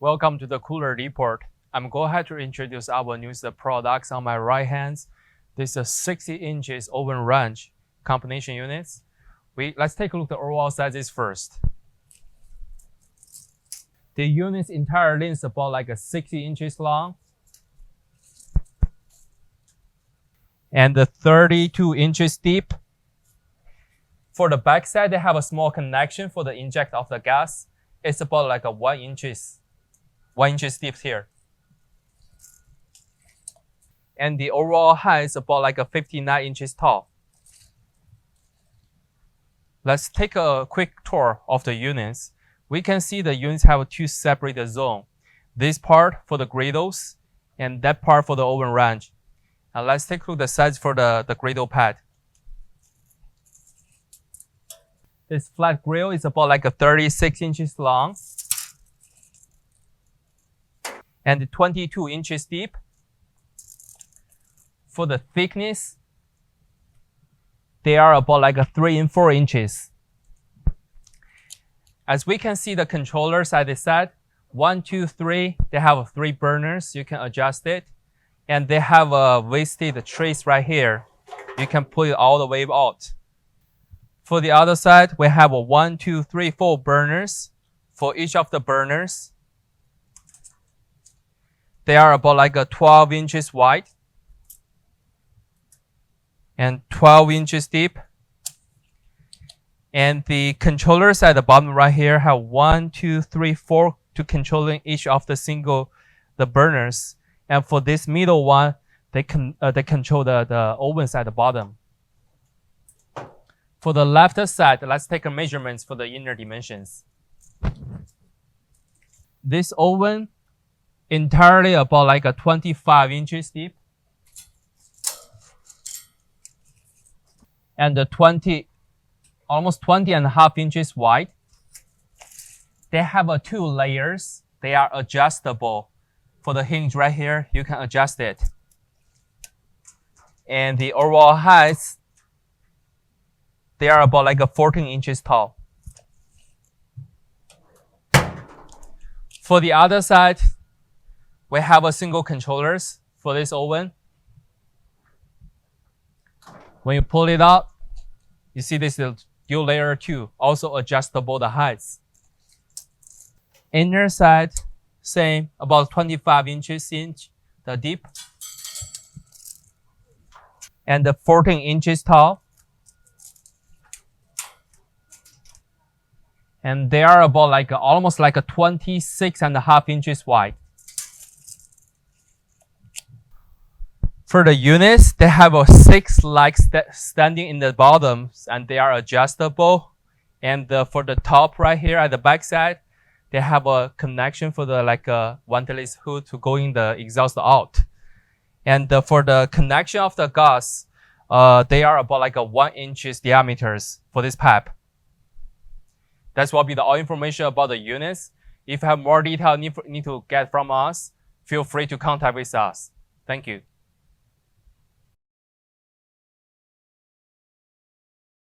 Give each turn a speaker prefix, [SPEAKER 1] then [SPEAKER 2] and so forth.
[SPEAKER 1] Welcome to the cooler report. I'm going to introduce our newest products on my right hand. This is a 60 inches open range combination units. Let's take a look at the overall sizes first. The unit's entire length is about like a 60 inches long. And the 32 inches deep. For the back side, they have a small connection for the inject of the gas. It's about like a 1 inch deep here. And the overall height is about like a 59 inches tall. Let's take a quick tour of the units. We can see the units have two separate zones. This part for the griddles and that part for the oven range. Now let's take a look at the size for the griddle pad. This flat grill is about like a 36 inches long and 22 inches deep. For the thickness, they are about like a 3 and 4 inches. As we can see the controllers at the side, 1, 2, 3, they have 3 burners. You can adjust it. And they have a wasted trace right here. You can pull it all the way out. For the other side, we have a 1, 2, 3, 4 burners. For each of the burners, they are about like a 12 inches wide and 12 inches deep. And the controllers at the bottom right here have 1, 2, 3, 4 to controlling each of the burners. And for this middle one, they control the ovens at the bottom. For the left side, let's take a measurements for the inner dimensions. This oven entirely about like a 25 inches deep and almost 20.5 inches wide. They have 2 layers. They are adjustable. For the hinge right here, you can adjust it. And the overall height, they are about like a 14 inches tall. For the other side, we have a single controllers for this oven. When you pull it out, you see this is dual layer 2, also adjustable the heights. Inner side, same, about 25 inches the deep. And 14 inches tall. And they are about like almost like a 26.5 inches wide. For the units, they have 6 legs standing in the bottom, and they are adjustable. And for the top right here at the back side, they have a connection for the ventilation hood to go in the exhaust out. And for the connection of the gas, they are about like a 1 inch diameters for this pipe. That will be all information about the units. If you have more detail need to get from us, feel free to contact with us. Thank you.